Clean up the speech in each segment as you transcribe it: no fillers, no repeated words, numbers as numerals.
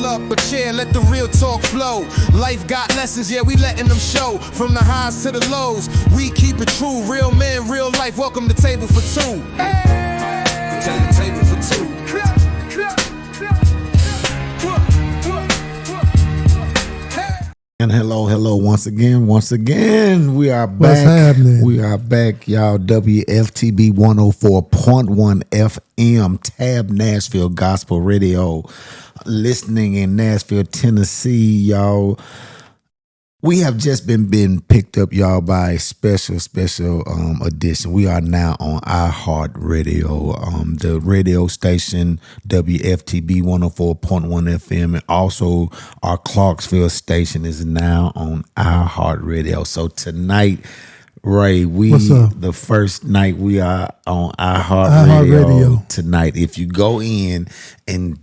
Pull up a chair, let the real talk flow. Life got lessons, yeah, we letting them show. From the highs to the lows, we keep it true. Real men, real life, welcome to Table for Two. We tell you Table for Two. And hello, once again, we are back. What's happening? We are back, y'all. WFTB 104.1 FM, Tab Nashville Gospel Radio. Listening in Nashville, Tennessee, y'all. We have just been picked up, y'all, by a special edition. We are now on iHeartRadio, the radio station WFTB 104.1 FM, and also our Clarksville station is now on iHeartRadio. So tonight, Ray, the first night we are on iHeartRadio tonight. If you go in and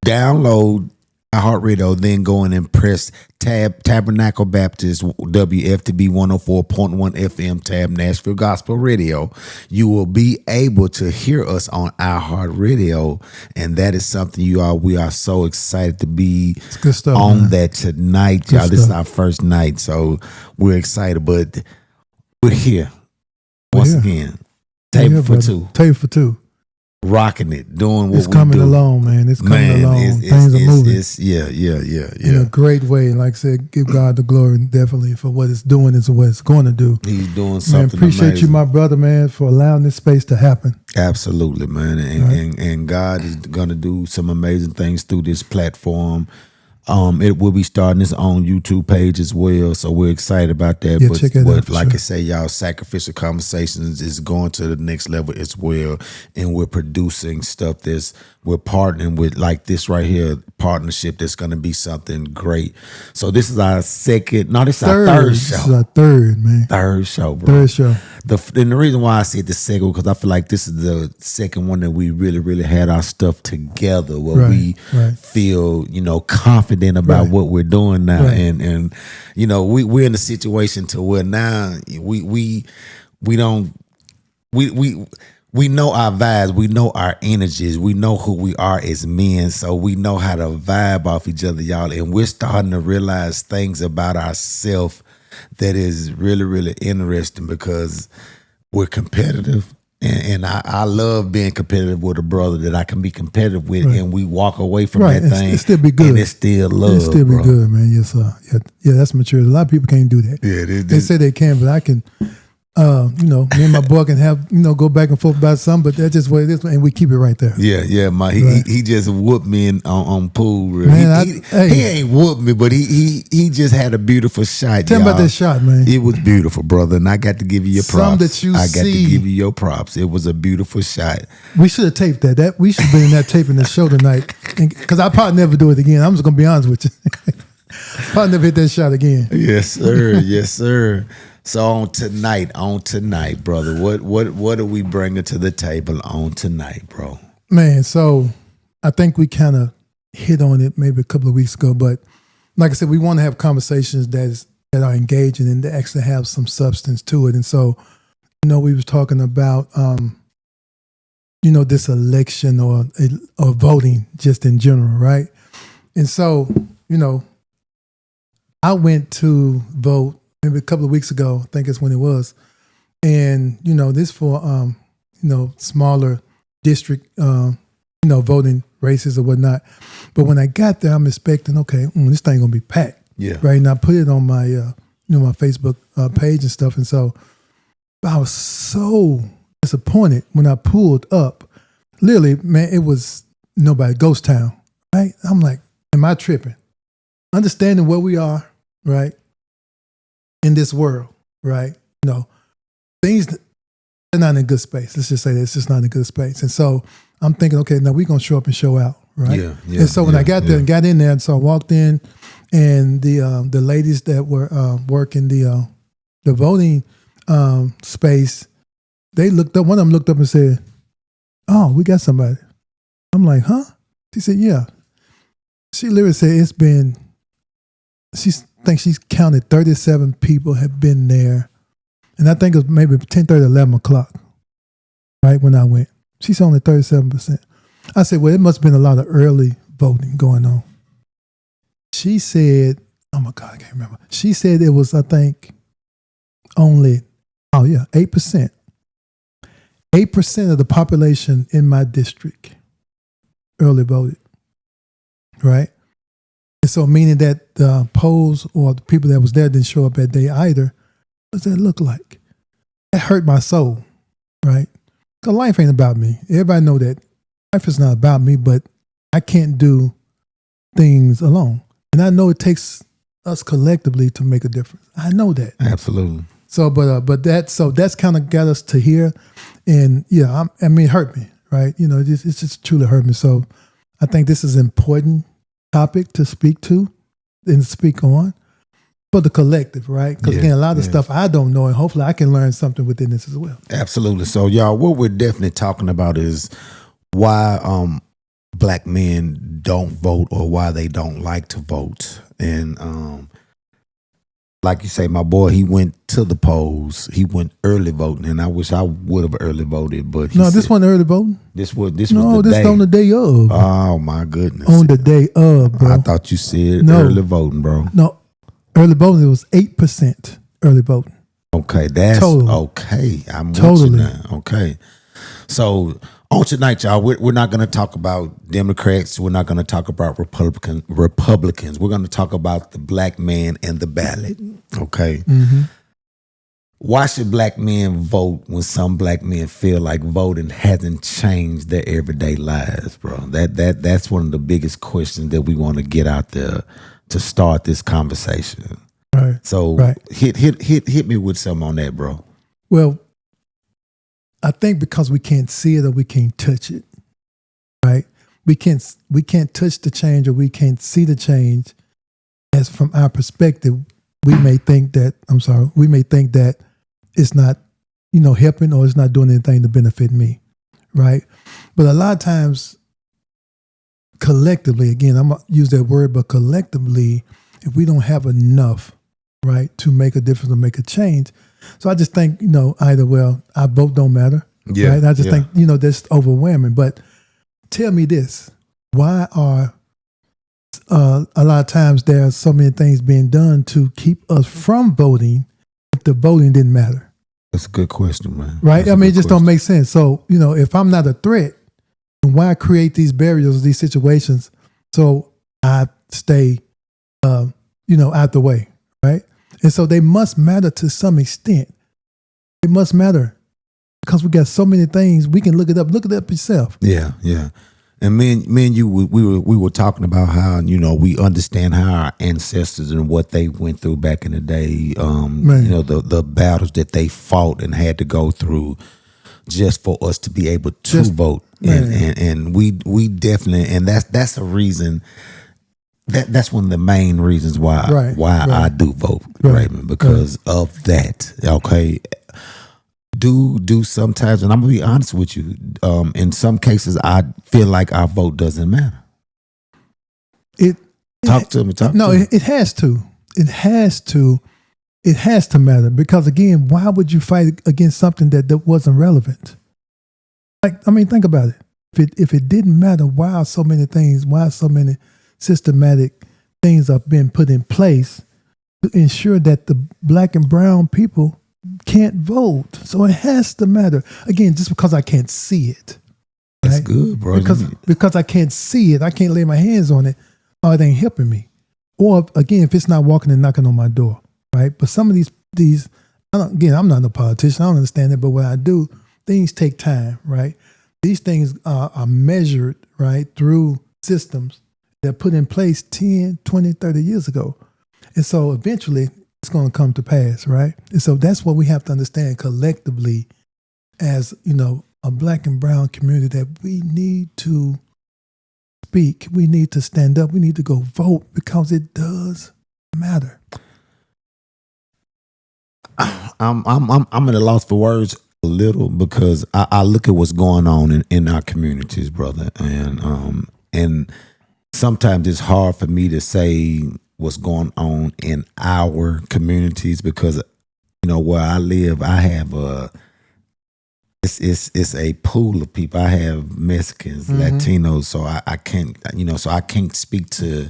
download iHeartRadio, then go in and press Tabernacle Baptist WFTB 104.1 FM Tab Nashville Gospel Radio, you will be able to hear us on iHeartRadio, and that is something we are so excited to be on that tonight, y'all. This is our first night, so we're excited, but we're here once again. Table for two. Rocking it, doing what it's coming along, man. It's coming along. Things are moving. In a great way. Like I said, give God the glory definitely for what it's doing and what it's going to do. He's doing something appreciate amazing. You, my brother, man, for allowing this space to happen. Absolutely, man. And God is going to do some amazing things through this platform. It will be starting its own YouTube page as well, so we're excited about that. Yeah, check it out, like I say, y'all, Sacrificial Conversations is going to the next level as well, and we're producing stuff we're partnering with, like this right here, partnership that's going to be something great. So this is our third show. This is our third, man. Third show, bro. Third show. And the reason why I said the second, because I feel like this is the second one that we really, really had our stuff together, where we feel, confident about what we're doing now, and we're in a situation to where now we know our vibes, we know our energies, we know who we are as men, so we know how to vibe off each other, y'all, and we're starting to realize things about ourselves that is really, really interesting, because we're competitive. And I love being competitive with a brother that I can be competitive with, and we walk away from that thing. It still be good. And it's still love. It still be good, man. Yes, sir. Yeah, that's mature. A lot of people can't do that. Yeah, they say they can, but I can. Me and my boy can have go back and forth about something, but that's just what it is, and we keep it right there. Yeah. He just whooped me on pool. Really. Man, he ain't whooped me, but he just had a beautiful shot. Tell me about that shot, man. It was beautiful, brother, and I got to give you your props. I got to give you your props. It was a beautiful shot. We should have taped that. We should have been in that taping the show tonight, because I probably never do it again. I'm just gonna be honest with you. Probably never hit that shot again. Yes, sir. Yes, sir. So on tonight, brother, what are we bringing to the table on tonight, bro? Man, so I think we kind of hit on it maybe a couple of weeks ago, but like I said, we want to have conversations that are engaging and that actually have some substance to it. And so, we was talking about, this election or voting just in general, right? And so, I went to vote maybe a couple of weeks ago, I think that's when it was. And, this for, smaller district, voting races or whatnot. But when I got there, I'm expecting, this thing going to be packed. Yeah. Right. And I put it on my, my Facebook page and stuff. And so I was so disappointed when I pulled up. Literally, man, it was nobody, ghost town. Right. I'm like, am I tripping? Understanding where we are, right? In this world, right? Things are not in a good space. Let's just say that it's just not in a good space. And so I'm thinking, now we're going to show up and show out, right? Yeah. And so when I got there and got in there, and so I walked in, and the ladies that were working the voting space, they looked up. One of them looked up and said, "Oh, we got somebody." I'm like, "Huh?" She said, "Yeah." She literally said she thinks she's counted 37 people have been there. And I think it was maybe 10:30, 11 o'clock, right, when I went. She's only 37%. I said, well, it must have been a lot of early voting going on. she said, oh my God, I can't remember. She said it was, I think, only, 8%. 8% of the population in my district early voted, right? And so meaning that the polls or the people that was there didn't show up that day either. What does that look like? That hurt my soul, right? Because life ain't about me. Everybody know that. Life is not about me, but I can't do things alone. And I know it takes us collectively to make a difference. I know that. Absolutely. So, that's kind of got us to here. And yeah, it hurt me, right? It's just truly hurt me. So I think this is an important topic to speak to and speak on for the collective, right? Because again, a lot of stuff I don't know, and hopefully I can learn something within this as well. Absolutely. So y'all, what we're definitely talking about is why Black men don't vote or why they don't like to vote. And like you say, my boy, he went to the polls. He went early voting, and I wish I would have early voted. But this wasn't early voting. This was the day. On the day of. Oh my goodness! On the day of, bro. I thought you said early voting, bro. No, early voting. It was 8% early voting. Okay, that's totally. Okay. I'm totally with you now. Okay, so. On tonight, y'all, we're not going to talk about Democrats. We're not going to talk about Republicans. We're going to talk about the Black man and the ballot. Okay. Mm-hmm. Why should Black men vote when some Black men feel like voting hasn't changed their everyday lives, bro? That's one of the biggest questions that we want to get out there to start this conversation. Right. So hit me with something on that, bro. Well, I think because we can't see it or we can't touch it, right? We can't touch the change or we can't see the change. As from our perspective, we may think that it's not, helping or it's not doing anything to benefit me, right? But a lot of times, collectively, again, I'm gonna use that word, but collectively, if we don't have enough, right, to make a difference or make a change. So I just think, either, our vote don't matter. Yeah, right? I just think, that's overwhelming. But tell me this, why are a lot of times there are so many things being done to keep us from voting if the voting didn't matter? That's a good question, man. Right? It just don't make sense. So, if I'm not a threat, then why create these barriers, these situations so I stay, out the way, right? And so they must matter to some extent. It must matter because we got so many things. We can look it up. Look it up yourself. Yeah, yeah. And me and you, we were talking about how, we understand how our ancestors and what they went through back in the day, the battles that they fought and had to go through just for us to be able to vote. And we definitely, and that's a reason. That's one of the main reasons why I do vote, Raymond, because of that. Okay, do sometimes, and I'm gonna be honest with you. In some cases, I feel like our vote doesn't matter. Talk to me. It has to. It has to matter because again, why would you fight against something that wasn't relevant? Think about it. If it didn't matter, why so many systematic things are being put in place to ensure that the Black and brown people can't vote? So it has to matter. Again, just because I can't see it. Right? That's good, bro. Because I can't see it, I can't lay my hands on it, or it ain't helping me. Or again, if it's not walking and knocking on my door, right? But some of these, I'm not a politician, I don't understand it, but what I do, things take time, right? These things are measured, right, through systems that put in place 10, 20, 30 years ago. And so eventually it's going to come to pass, right? And so that's what we have to understand collectively as, a Black and brown community, that we need to speak, we need to stand up, we need to go vote because it does matter. I'm at a loss for words a little because I look at what's going on in our communities, brother, and sometimes it's hard for me to say what's going on in our communities because, where I live, I have it's a pool of people. I have Mexicans, Latinos, so I can't, so I can't speak to,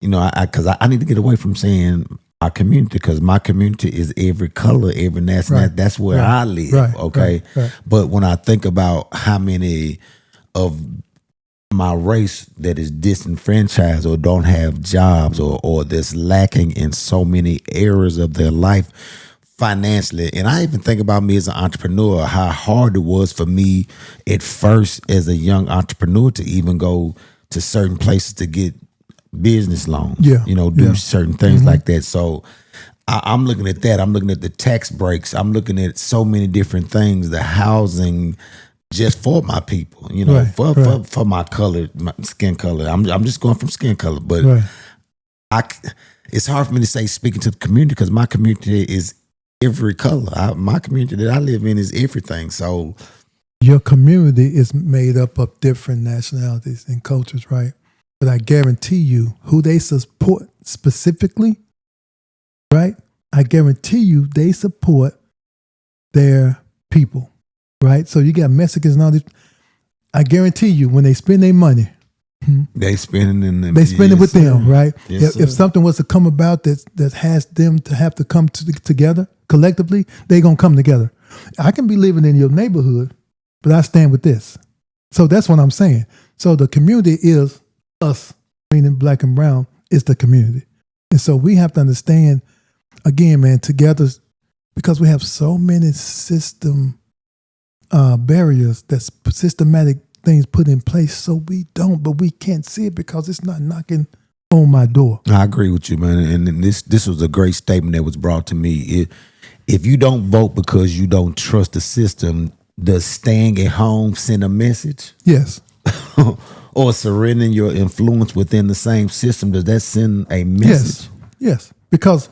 you know, because I need to get away from saying our community, because my community is every color, every nationality. Right. That's where Right. I live. Right. Okay. Right. But when I think about how many of my race that is disenfranchised or don't have jobs or that's lacking in so many areas of their life financially, and I even think about me as an entrepreneur, how hard it was for me at first as a young entrepreneur to even go to certain places to get business loans, Yeah. you know, do Yeah. certain things like that. So I'm looking at that. I'm looking at the tax breaks. I'm looking at so many different things, the housing just for my people, you know, Right. for my color, my skin color. I'm just going from skin color, but Right. it's hard for me to say speaking to the community, because my community is every color. My community that I live in is everything. So Your community is made up of different nationalities and cultures, right? But I guarantee you, who they support specifically, right? I guarantee you they support their people, right? So you got Mexicans and all these. I guarantee you, when they spend their money, they spending in them. they spend it with them, right? Yes, If something was to come about that has them to have to come together collectively, they gonna come together. I can be living in your neighborhood, but I stand with this. So that's what I'm saying. So the community is us, meaning black and brown, is the community. And so we have to understand, again, man, together, because we have so many system barriers, that's systematic things put in place, so we don't, but we can't see it because it's not knocking on my door. I agree with you, man. And this was a great statement that was brought to me. If you don't vote because you don't trust the system, does staying at home send a message? Yes. Or surrendering your influence within the same system, does that send a message? Yes. Because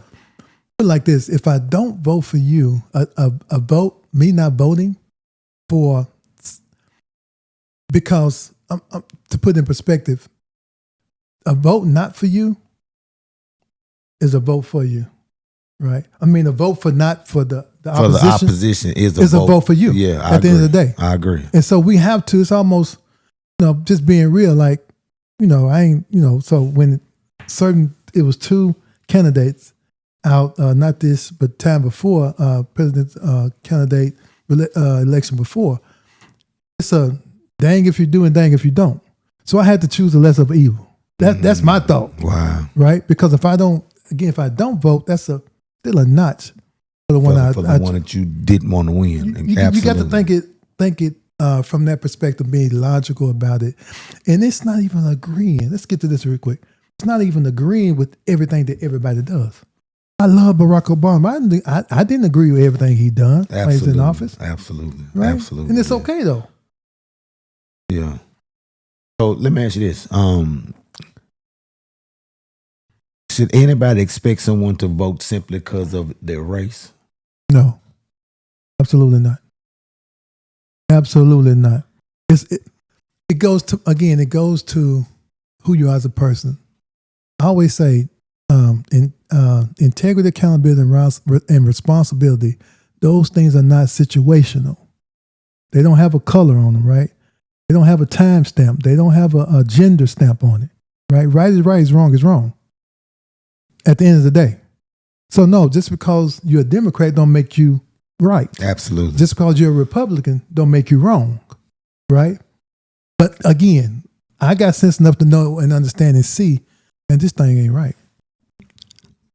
put it like this, if I don't vote for you, a vote, me not voting for, because to put in perspective, a vote not for you is a vote for you, right? I mean, a vote for not for the opposition. For the opposition is a vote for you. Yeah, at the end of the day, I agree. And so we have to. It's almost, just being real. Like, I ain't, So when it was two candidates out, not this, but time before, president candidate election before. It's a dang if you do and dang if you don't. So I had to choose the less of evil. That's my thought. Wow. Right? Because if I don't vote, that's still a notch for the one one that you didn't want to win. You got to think it from that perspective, being logical about it. And it's not even agreeing. Let's get to this real quick. It's not even agreeing with everything that everybody does. I love Barack Obama. I didn't agree with everything he done while he was in office. Absolutely. Right? Absolutely. And it's okay though. Yeah. So let me ask you this. Should anybody expect someone to vote simply because of their race? No. Absolutely not. Absolutely not. It goes to who you are as a person. I always say integrity, accountability, and responsibility, those things are not situational. They don't have a color on them, right? They don't have a time stamp. They don't have a gender stamp on it, right? Right is right, wrong is wrong at the end of the day. So no, just because you're a Democrat don't make you right. Absolutely. Just because you're a Republican don't make you wrong, right? But again, I got sense enough to know and understand and see, and this thing ain't right.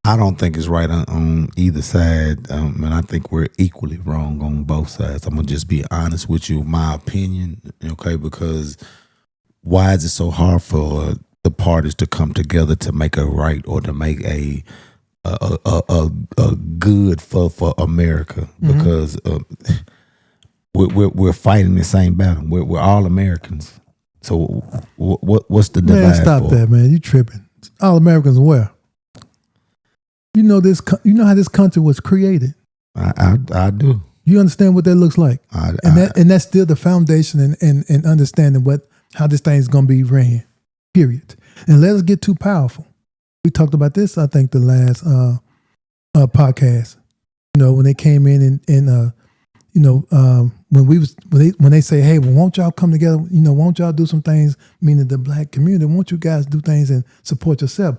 I don't think it's right on either side, and I think we're equally wrong on both sides. I'm gonna just be honest with you, my opinion, okay? Because why is it so hard for the parties to come together to make a right or to make a good for America? Because we're fighting the same battle. We're all Americans. So what's the divide? Man, stop that, man. You tripping? All Americans where? You know this. You know how this country was created. I do. You understand what that looks like, and that's still the foundation and understanding how this thing is going to be ran. Period. And let us get too powerful. We talked about this, I think, the last podcast. When they came in and when they say, hey, well, won't y'all come together? Won't y'all do some things? Meaning the black community. Won't you guys do things and support yourself?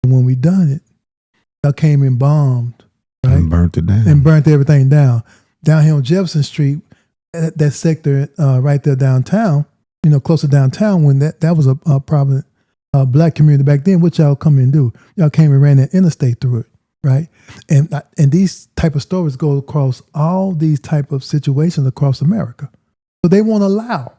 When we done it, y'all came and bombed, right? And burnt it down. And burnt everything down. Down here on Jefferson Street, that sector right there downtown, close to downtown, when that was a problem, black community back then, what y'all come and do? Y'all came and ran that interstate through it, right? And these type of stories go across all these type of situations across America. So they won't allow.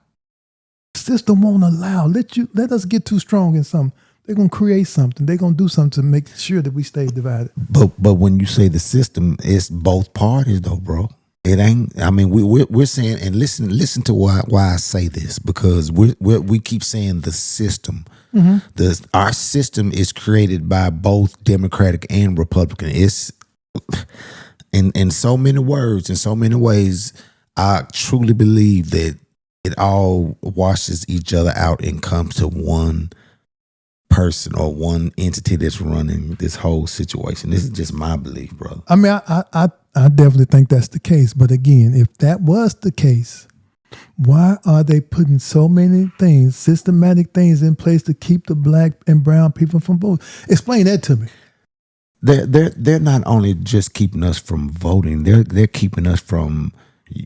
The system won't allow. Let us get too strong in something. They're going to create something. They're going to do something to make sure that we stay divided. But when you say the system, it's both parties though, bro. It ain't. I mean, we're saying, and listen to why I say this, because we keep saying the system. Mm-hmm. Our system is created by both Democratic and Republican. It's in so many words, in so many ways. I truly believe that it all washes each other out and comes to one person or one entity that's running this whole situation. This is just my belief, brother. I mean, I definitely think that's the case. But again, if that was the case, why are they putting so many things, systematic things in place to keep the black and brown people from voting? Explain that to me. They're not only just keeping us from voting, they're keeping us from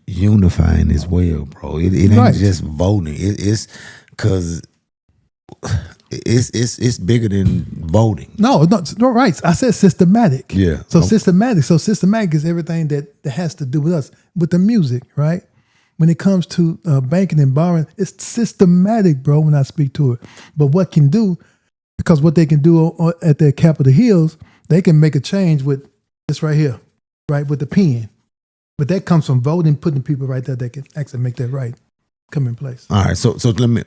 unifying as well, bro. It ain't right. just voting. It's because it's bigger than voting. No, right. I said systematic. Yeah. So systematic. So systematic is everything that has to do with us, with the music, right? When it comes to banking and borrowing, it's systematic, bro, when I speak to it. But what can do, because what they can do at their Capitol Hills, they can make a change with this right here, right, with the pen. But that comes from voting, putting people right there that can actually make that right come in place. All right. So let me.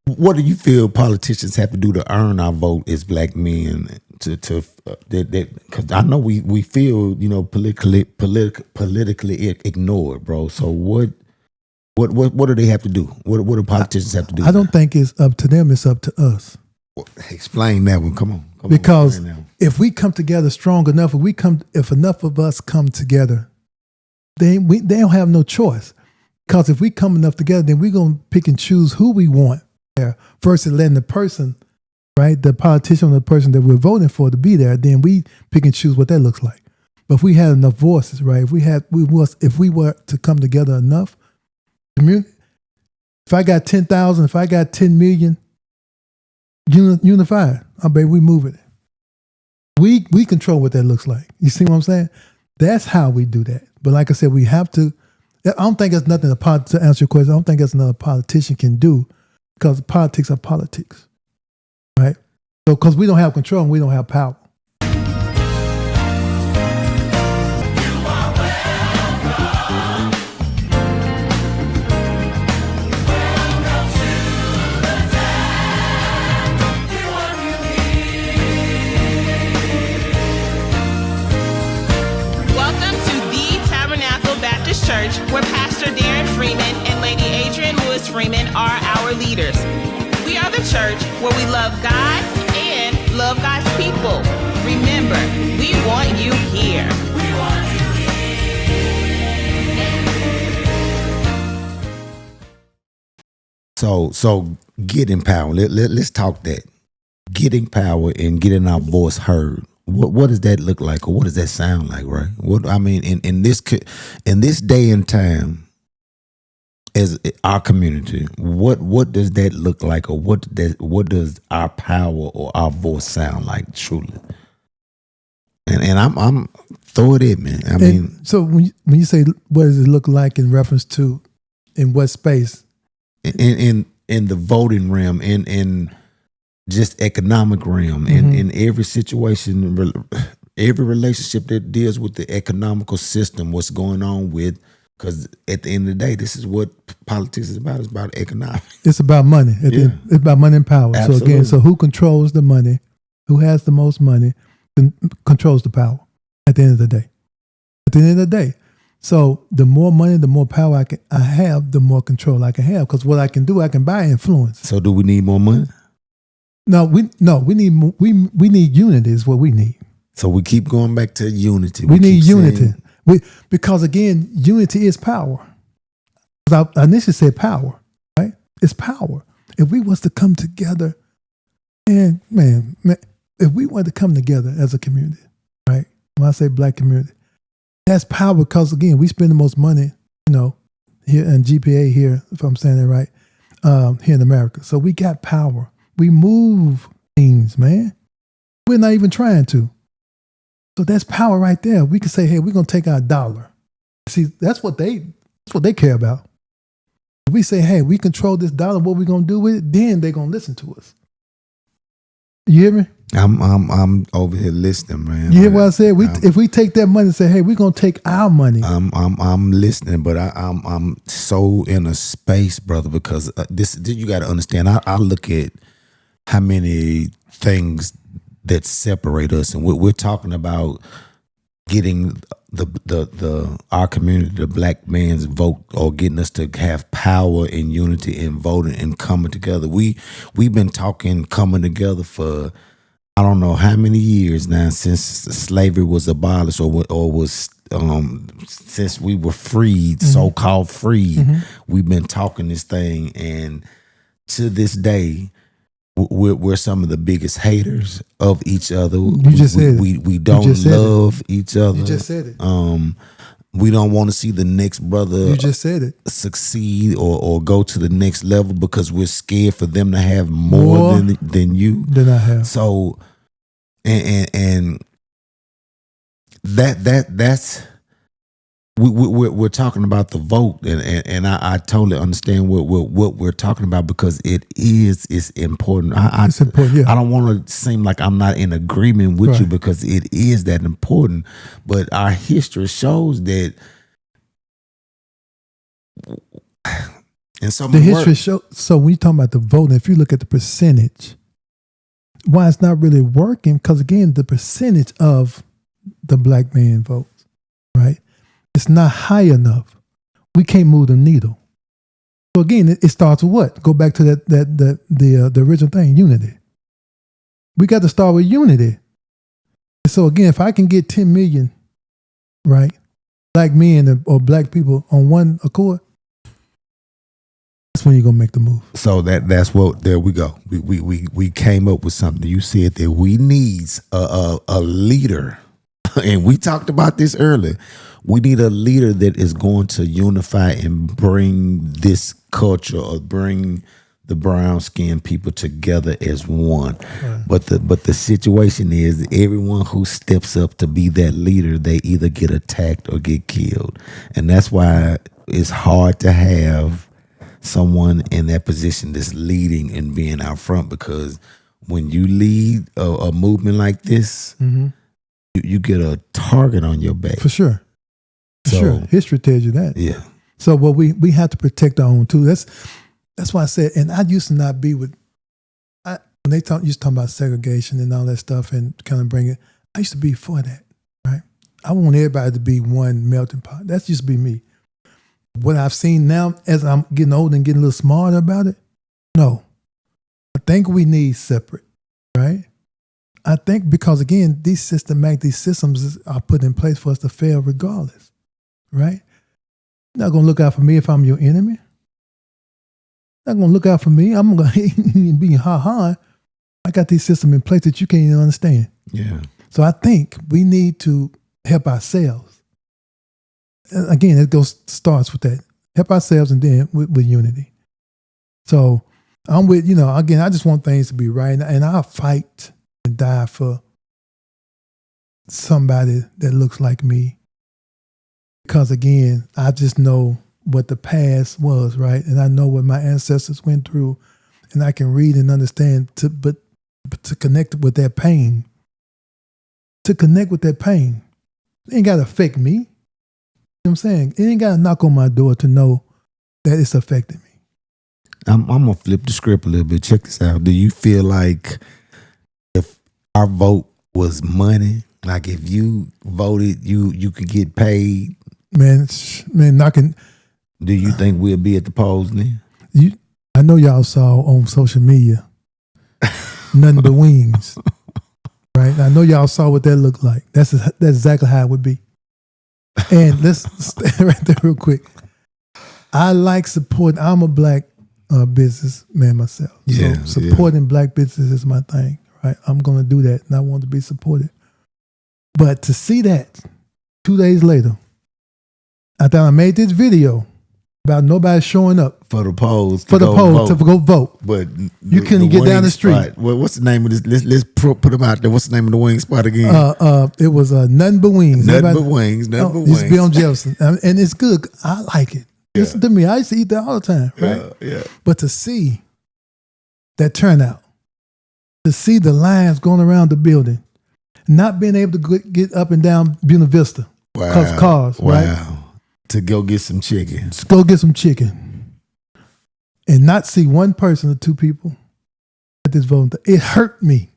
What do you feel politicians have to do to earn our vote as black men? Because I know we feel politically ignored, bro. So what do they have to do? What do politicians have to do? I don't think it's up to them. It's up to us. Explain that one. Come on. Because if we come together strong enough, if enough of us come together, they don't have no choice. Because if we come enough together, then we're gonna pick and choose who we want there versus letting the person, right, the politician or the person that we're voting for to be there. Then we pick and choose what that looks like. But if we had enough voices, right, if we were to come together enough, if I got 10,000, if I got 10 million unified, I bet we move it. We control what that looks like. You see what I'm saying? That's how we do that. But like I said, we have to. I don't think there's nothing to answer your question. I don't think there's another politician can do, because politics are politics, right? So because we don't have control and we don't have power. Church, where Pastor Darren Freeman and Lady Adrienne Lewis Freeman are our leaders. We are the church where we love God and love God's people. Remember, we want you here. We want you here. So getting power. Let's talk that. Getting power and getting our voice heard. What does that look like, or what does that sound like, right? What I mean, in this day and time, as our community, what does that look like, or what does our power or our voice sound like truly? And I'm throw it in, man. I mean, so when you say what does it look like in reference to in what space? In the voting realm, in just economic realm, and in every situation, every relationship that deals with the economical system, what's going on with, because at the end of the day, this is what politics is about. It's about economics. It's about money. It's about money and power. Absolutely. So who controls the money, who has the most money, controls the power at the end of the day. At the end of the day. So the more money, the more power I have, the more control I can have. Because what I can do, I can buy influence. So do we need more money? No, we need unity is what we need. So we keep going back to unity. We need unity. Because again, unity is power. I initially said power, right? It's power. If we was to come together, man, if we want to come together as a community, right? When I say black community, that's power because, again, we spend the most money, here in GPA here, if I'm saying that right, here in America. So we got power. We move things, man. We're not even trying to. So that's power right there. We can say, hey, we're going to take our dollar. See, that's what they care about. If we say, hey, we control this dollar, what we going to do with it, then they're going to listen to us. You hear me? I'm over here listening, man. You hear what I said? If we take that money and say, hey, we're going to take our money. I'm listening, but I'm so in a space, brother, because this you got to understand. I look at how many things that separate us, and we're talking about getting our community, the black man's vote, or getting us to have power and unity and voting and coming together. We've been talking coming together for I don't know how many years now, since slavery was abolished or was since we were freed, so-called freed. We've been talking this thing, and to this day, we're some of the biggest haters of each other. You just said it. We don't love each other. You just said it. We don't want to see the next brother you just said it. succeed or go to the next level because we're scared for them to have more than you. Than I have. So, and that's we're talking about the vote, and I totally understand what we're talking about because it's important. It's important. Yeah. I don't want to seem like I'm not in agreement with you because it is that important. But our history shows that, and so the history shows. So when you talk about the voting, if you look at the percentage, why it's not really working? Because again, the percentage of the black man votes, right? It's not high enough. We can't move the needle. So again, it starts with what? Go back to the original thing, unity. We got to start with unity. So again, if I can get 10 million, right, black men or black people on one accord, that's when you're gonna make the move. So that's what. There we go. We came up with something. You said that we need a leader, and we talked about this earlier. We need a leader that is going to unify and bring this culture or bring the brown skinned people together as one. Right. But the situation is everyone who steps up to be that leader, they either get attacked or get killed. And that's why it's hard to have someone in that position that's leading and being out front, because when you lead a movement like this, you get a target on your back. For sure. Sure, history tells you that. Yeah. So, but we have to protect our own too. That's why I said. And I used to not be with. When they used to talk about segregation and all that stuff and kind of bring it. I used to be for that, right? I want everybody to be one melting pot. That's just be me. What I've seen now, as I'm getting older and getting a little smarter about it, no, I think we need separate, right? I think because again, these systems are put in place for us to fail regardless. Right? You're not going to look out for me if I'm your enemy. Not going to look out for me. I'm going to be ha-ha. I got these systems in place that you can't even understand. Yeah. So I think we need to help ourselves. Again, it starts with that. Help ourselves and then with unity. So I'm with, again, I just want things to be right. And I'll fight and die for somebody that looks like me. Because again, I just know what the past was, right? And I know what my ancestors went through, and I can read and understand. But to connect with that pain, it ain't got to affect me. You know what I'm saying? It ain't got to knock on my door to know that it's affecting me. I'm gonna flip the script a little bit. Check this out. Do you feel like if our vote was money, like if you voted, you could get paid? Man, knocking. Do you think we'll be at the polls then? I know y'all saw on social media, nothing but wings, right? I know y'all saw what that looked like. That's exactly how it would be. And let's stay right there real quick. I like supporting. I'm a black businessman myself. Yeah, so supporting black business is my thing, right? I'm going to do that, and I want to be supported. But to see that 2 days later, I thought I made this video about nobody showing up for the polls to go vote. But you couldn't get down the street. Spot, what's the name of this? Let's put them out there. What's the name of the wing spot again? It was Nothing But Wings. Nothing But Wings. Nothing But Wings. Used to be on Jefferson, and it's good. I like it. Listen to me. I used to eat that all the time, right? Yeah. But to see that turnout, to see the lines going around the building, not being able to get up and down Buena Vista because of cars, right? To go get some chicken. Let's go get some chicken. And not see one person or two people at this voting. It hurt me.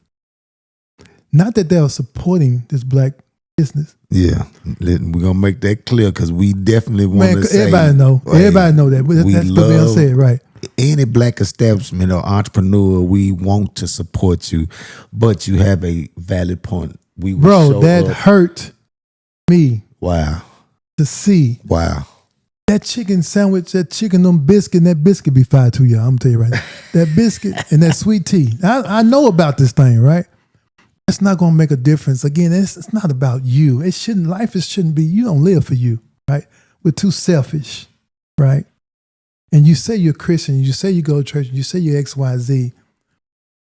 Not that they were supporting this black business. Yeah. We're going to make that clear because we definitely want to say. Everybody know. Everybody know that. That's what Bill said, right? Any black establishment or entrepreneur, we want to support you, but you have a valid point. Bro, that hurt me. Wow. To see. Wow. That chicken sandwich, that chicken, them biscuit, and that biscuit be fired to y'all. I'm going to tell you right now. That biscuit and that sweet tea. I know about this thing, right? It's not going to make a difference. Again, it's not about you. Life shouldn't be, you don't live for you, right? We're too selfish, right? And you say you're Christian, you say you go to church, you say you're XYZ.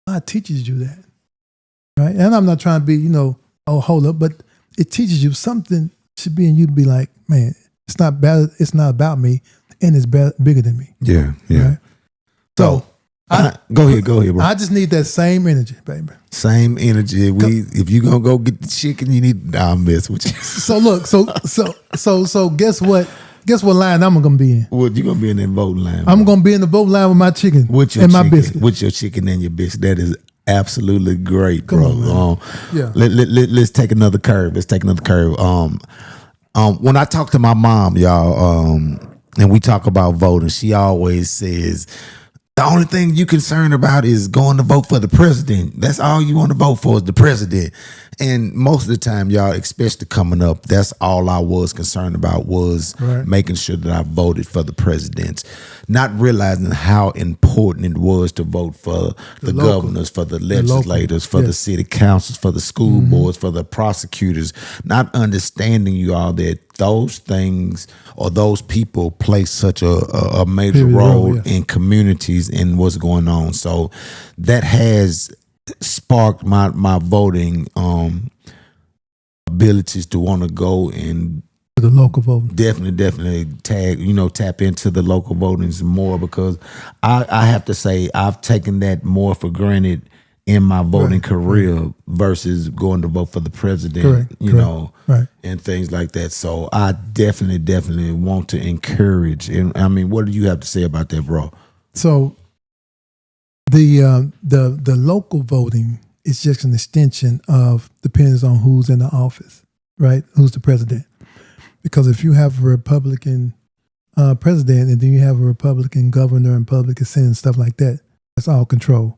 God teaches you that, right? And I'm not trying to be, hold up, but it teaches you something should be in you to be like, man, it's not bad. It's not about me, and it's bigger than me. Yeah. Right? So go ahead, bro. I just need that same energy, baby. Same energy. If you gonna go get the chicken, you need. I'll mess with you. So look, so guess what? Guess what line I'm gonna be in? What you gonna be in that voting line? I'm gonna be in the voting line with my chicken my biscuit. With your chicken and your biscuit. That is absolutely great, bro. Yeah. Let's take another curve. When I talk to my mom, y'all, and we talk about voting, she always says the only thing you concerned about is going to vote for the president. That's all you want to vote for is the president. And most of the time, y'all, especially coming up, that's all I was concerned about was making sure that I voted for the presidents, not realizing how important it was to vote for the governors, for the legislators, for the city councils, for the school boards, for the prosecutors, not understanding, you all, that those things or those people play such a major role in communities and what's going on. So that has sparked my voting abilities to want to go and the local voting. Definitely tap into the local voting more, because I have to say I've taken that more for granted in my voting career versus going to vote for the president, and things like that. So I definitely want to encourage. And I mean, what do you have to say about that, bro? So the local voting is just an extension of depends on who's in the office, right? Who's the president? Because if you have a Republican president and then you have a Republican governor and Republican Senate and stuff like that, that's all control.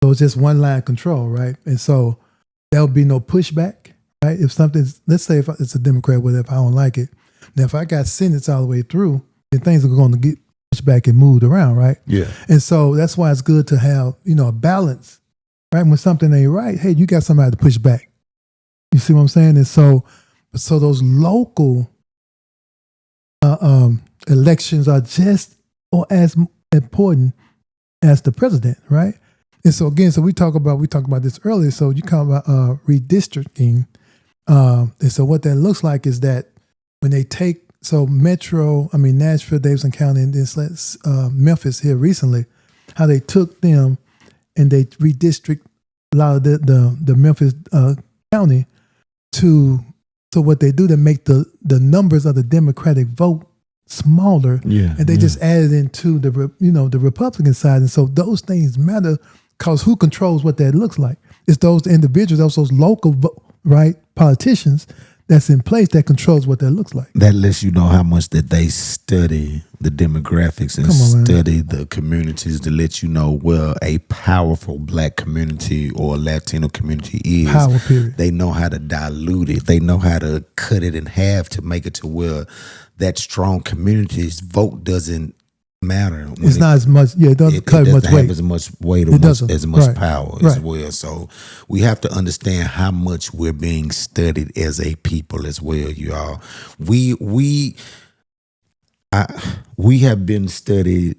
So it's just one line control, right? And so there'll be no pushback, right? If something's, let's say if it's a Democrat, whatever, I don't like it. Now, if I got Senates all the way through, then things are going to get pushed back and moved around, right? Yeah. And so that's why it's good to have, a balance, right? When something ain't right, hey, you got somebody to push back. You see what I'm saying? And so those local elections are just or as important as the president, right? And so again, we talked about this earlier. So you talk about redistricting, and so what that looks like is that when they take Nashville, Davidson County, and this Memphis here recently, how they took them and they redistrict a lot of the Memphis county to. So what they do to make the numbers of the Democratic vote smaller, and they just added into the Republican side, and so those things matter because who controls what that looks like? It's those individuals, those local politicians that's in place that controls what that looks like. That lets you know how much that they study the demographics and study the communities to let you know where a powerful black community or Latino community is. Power, period. They know how to dilute it. They know how to cut it in half to make it to where that strong community's vote doesn't matter. It's not as much. Yeah, it doesn't carry much weight. Have as much weight or as much power as well. So we have to understand how much we're being studied as a people as well, y'all. We have been studied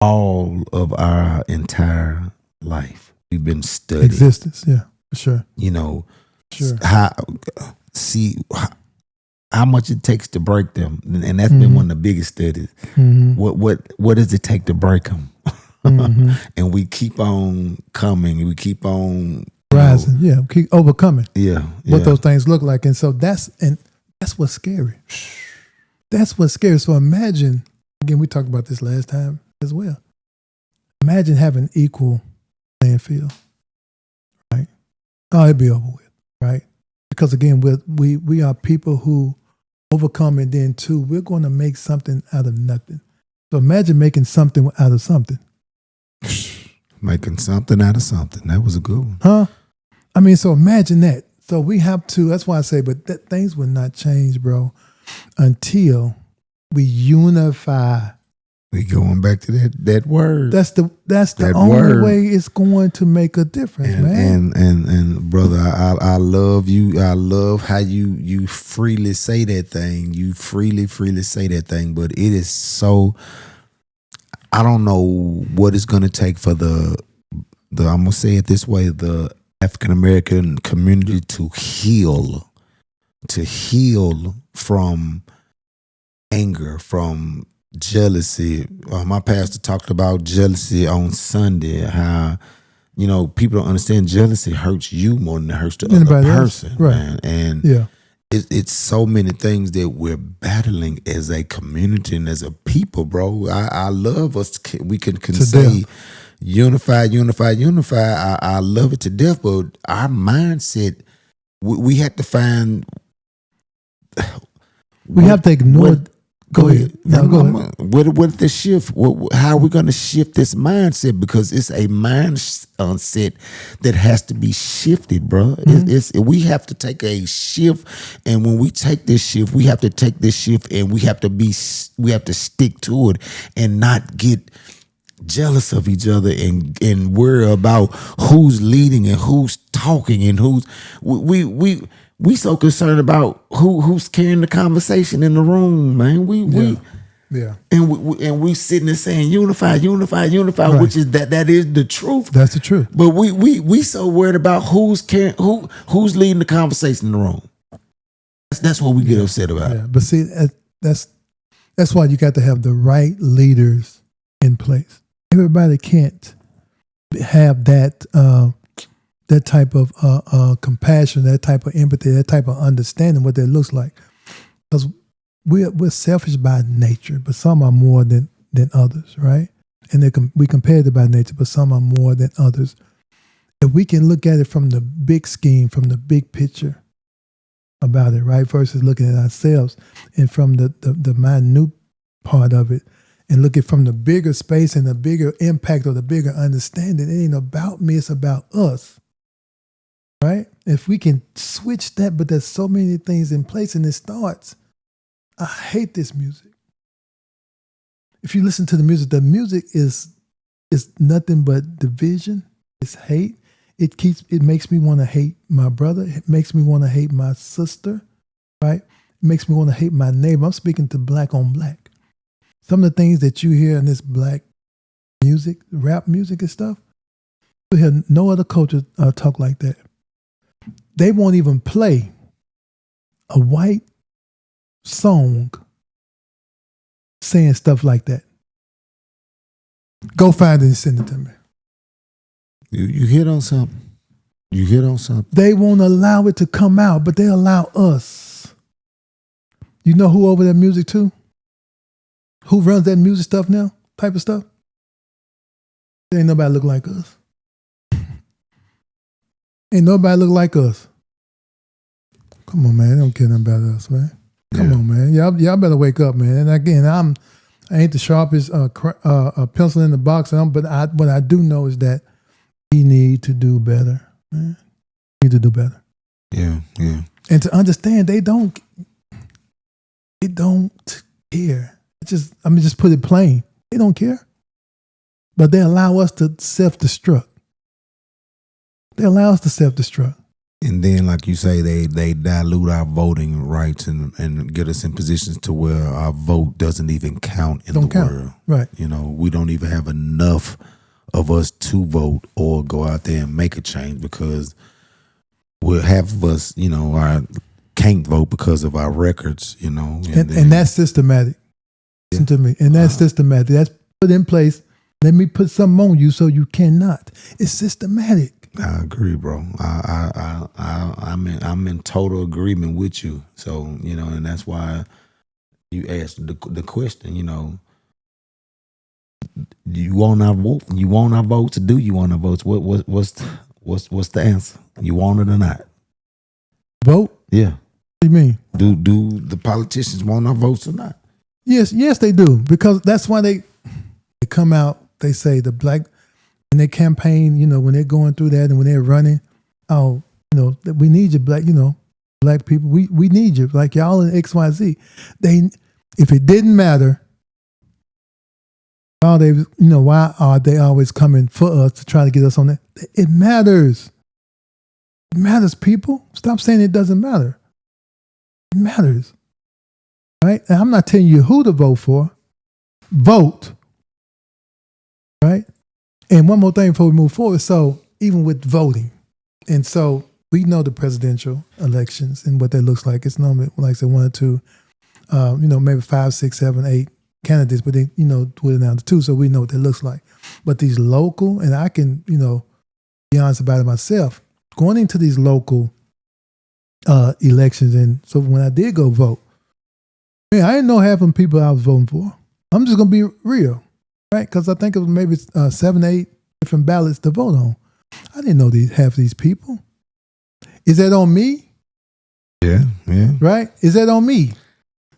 all of our entire life. We've been studied. Existence, yeah, for sure. You know, sure. How much it takes to break them, and that's been one of the biggest studies. Mm-hmm. What does it take to break them? Mm-hmm. And we keep on coming. We keep on rising. Yeah, keep overcoming. Yeah, what those things look like, and so that's what's scary. That's what's scary. So imagine, again, we talked about this last time as well. Imagine having equal playing field, right? Oh, it'd be over with, right? Because again, we are people who overcome, and then too, we're going to make something out of nothing. So imagine making something out of something. Making something out of something. That was a good one. Huh? I mean, so imagine that. So we have to, that's why I say, but things will not change, bro, until we unify. We going back to that word. That's the only word. Way it's going to make a difference, man. And brother, I love you. I love how you freely say that thing. You freely say that thing. But it is so. I don't know what it's going to take for the I'm gonna say it this way: the African American community to heal from anger, from jealousy. My pastor talked about jealousy on Sunday, how people don't understand jealousy hurts you more than it hurts the other person, right? Man. And yeah, it's so many things that we're battling as a community and as a people, bro. I love us. We can say unify. I love it to death, but our mindset, we have to find. We have to ignore. Go ahead. No, go ahead. What the shift? How are we going to shift this mindset? Because it's a mindset that has to be shifted, bro. Mm-hmm. We have to take a shift, and when we take this shift, we have to take this shift, and we have to stick to it, and not get jealous of each other and worry about who's leading and who's talking and who's we so concerned about who's carrying the conversation in the room, man. Yeah. And we sitting there saying unify, right. Which is that is the truth. That's the truth. But we so worried about who's leading the conversation in the room. That's what we get upset about. Yeah. But see, that's why you got to have the right leaders in place. Everybody can't have that type of compassion, that type of empathy, that type of understanding what that looks like. Because we're selfish by nature, but some are more than others, right? And we competitive by nature, but some are more than others. If we can look at it from the big scheme, from the big picture about it, right, versus looking at ourselves and from the minute part of it, and look at from the bigger space and the bigger impact or the bigger understanding, it ain't about me, it's about us. Right? If we can switch that, but there's so many things in place, and it starts. I hate this music. If you listen to the music is nothing but division. It's hate. It makes me want to hate my brother. It makes me want to hate my sister. Right? It makes me want to hate my neighbor. I'm speaking to black on black. Some of the things that you hear in this black music, rap music and stuff, you hear no other culture talk like that. They won't even play a white song saying stuff like that. Go find it and send it to me. You hit on something. They won't allow it to come out, but they allow us. You know who over that music too? Who runs that music stuff now? Type of stuff? There ain't nobody look like us. Ain't nobody look like us. Come on, man. They don't care nothing about us, man. Come on, man. Y'all better wake up, man. And again, I ain't the sharpest pencil in the box, but what I do know is that we need to do better, man. We need to do better. Yeah. And to understand, they don't care. Just put it plain. They don't care. But they allow us to self-destruct. They allow us to self-destruct. And then, like you say, they dilute our voting rights and get us in positions to where our vote doesn't even count in the world. Right. You know, we don't even have enough of us to vote or go out there and make a change because half of us, you know, can't vote because of our records, you know. And that's systematic. Listen to me. And that's systematic. That's put in place. Let me put something on you so you cannot. It's systematic. I agree, bro. I'm in total agreement with you. So, you know, and that's why you asked the question, you know, you want our vote? You want our votes? Do you want our votes? What's the answer? You want it or not? Vote? Yeah. What do you mean? Do the politicians want our votes or not? Yes, they do. Because that's why they come out, they say the black, and they campaign, you know, when they're going through that and when they're running, oh, you know, we need you, black, you know, black people. We need you. Like y'all in XYZ. If it didn't matter, why are they always coming for us to try to get us on that? It matters. It matters, people. Stop saying it doesn't matter. It matters. Right? And I'm not telling you who to vote for. Vote. Right? And one more thing before we move forward. So even with voting, and so we know the presidential elections and what that looks like. It's normally, like I said, 1 or 2, maybe 5, 6, 7, 8 candidates, but they, put it down to 2, so we know what that looks like. But these local, and I can, be honest about it myself, going into these local elections, and so when I did go vote, man, I didn't know half of the people I was voting for. I'm just going to be real, right? Because I think it was maybe 7, 8 different ballots to vote on. I didn't know half of these people. Is that on me? Yeah. Right? Is that on me?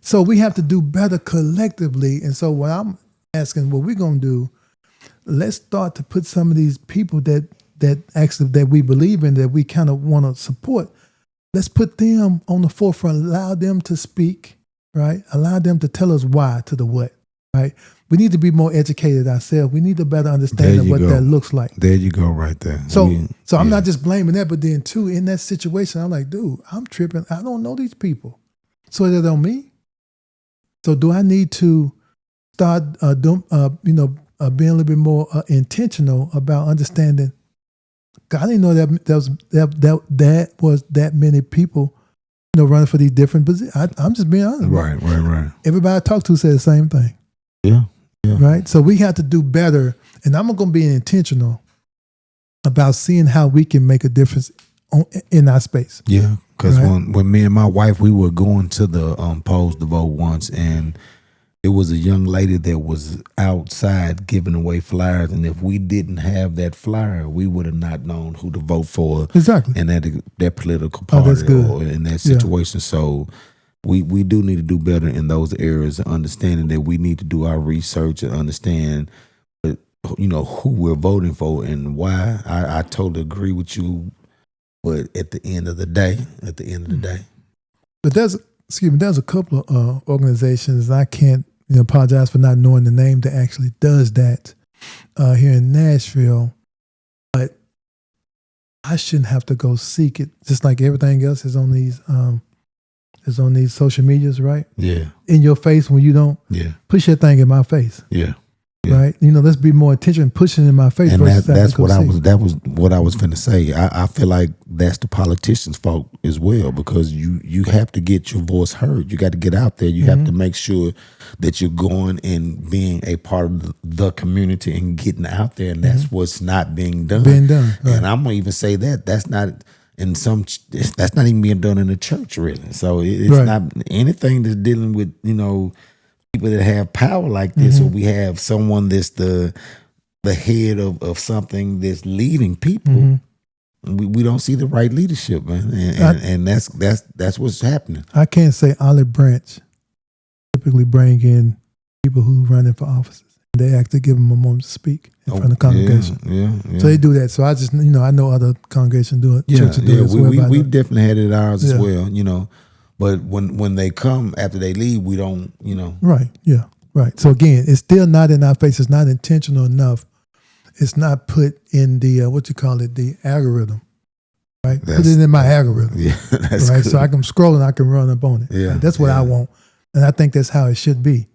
So we have to do better collectively. And so what I'm asking, what we're going to do, let's start to put some of these people that actually that we believe in, that we kind of want to support. Let's put them on the forefront, allow them to speak, right? Allow them to tell us why to the what, right? We need to be more educated ourselves. We need to better understand what that looks like. There you go, right there. So I'm not just blaming that, but then too, in that situation, I'm like, dude, I'm tripping. I don't know these people. So is it on me? So do I need to start, being a little bit more intentional about understanding? God, I didn't know that was that many people, running for these different positions. I'm just being honest. Right. Everybody I talk to said the same thing. Yeah. Right. So we have to do better, and I'm going to be intentional about seeing how we can make a difference in our space. Yeah. Because when me and my wife, we were going to the polls to vote once, and it was a young lady that was outside giving away flyers, and if we didn't have that flyer, we would have not known who to vote for. Exactly. In that political party or in that situation. Yeah. So we do need to do better in those areas, understanding that we need to do our research and understand, who we're voting for and why. I totally agree with you. But at the end of the day. But there's a couple of organizations, I can't apologize for not knowing the name, that actually does that here in Nashville. But I shouldn't have to go seek it, just like everything else is on these social medias, right? Yeah. In your face when you don't. Yeah. Push that thing in my face. Yeah. Right, let's be more intentional, pushing in my face. And that's what that was what I was finna say. I feel like that's the politicians' fault as well, because you have to get your voice heard. You got to get out there. You have to make sure that you're going and being a part of the community and getting out there. And that's what's not being done. Right. And I'm gonna even say that's not even being done in the church, really. So it's not anything that's dealing with people that have power like this, or we have someone that's the head of something that's leading people. We don't see the right leadership, man, and that's what's happening. I can't say Olive Branch typically bring in people who running for offices. They actually give them a moment to speak in front of the congregation. Yeah. So they do that. So I just I know other congregations do it. Churches do it as well. We definitely had it ours as well. But when they come after they leave, we don't, Right. Yeah. Right. So again, it's still not in our face. It's not intentional enough. It's not put in the the algorithm. Right. Put it in my algorithm. Yeah, that's right. good. So I can scroll and I can run up on it. Yeah, right? That's what I want, and I think that's how it should be.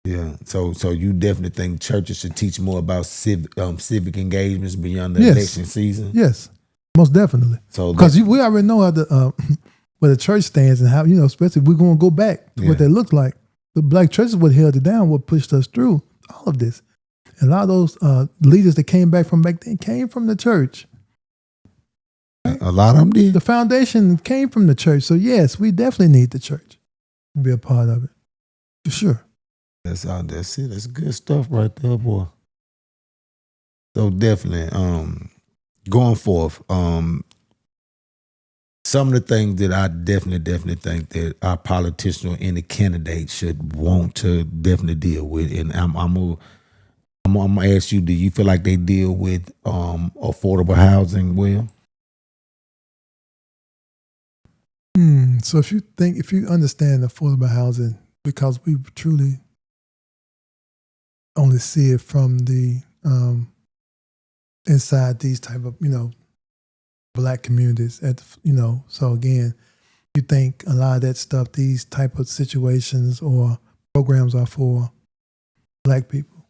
Yeah. So you definitely think churches should teach more about civic engagements beyond the Yes. election season? Yes, most definitely. So Because we already know how the where the church stands and how, especially we're going to go back to what that looks like. The black churches what held it down, what pushed us through all of this. And a lot of those leaders that came back from back then came from the church. a lot of them did. The foundation came from the church. So yes, we definitely need the church to be a part of it. For sure. That's it. That's good stuff right there, boy. So definitely, going forth, some of the things that I definitely think that our politicians or any candidate should want to definitely deal with, and I'm gonna ask you: do you feel like they deal with affordable housing well? So if you understand affordable housing, because we truly only see it from the inside these type of black communities so again, you think a lot of that stuff, these type of situations or programs are for black people.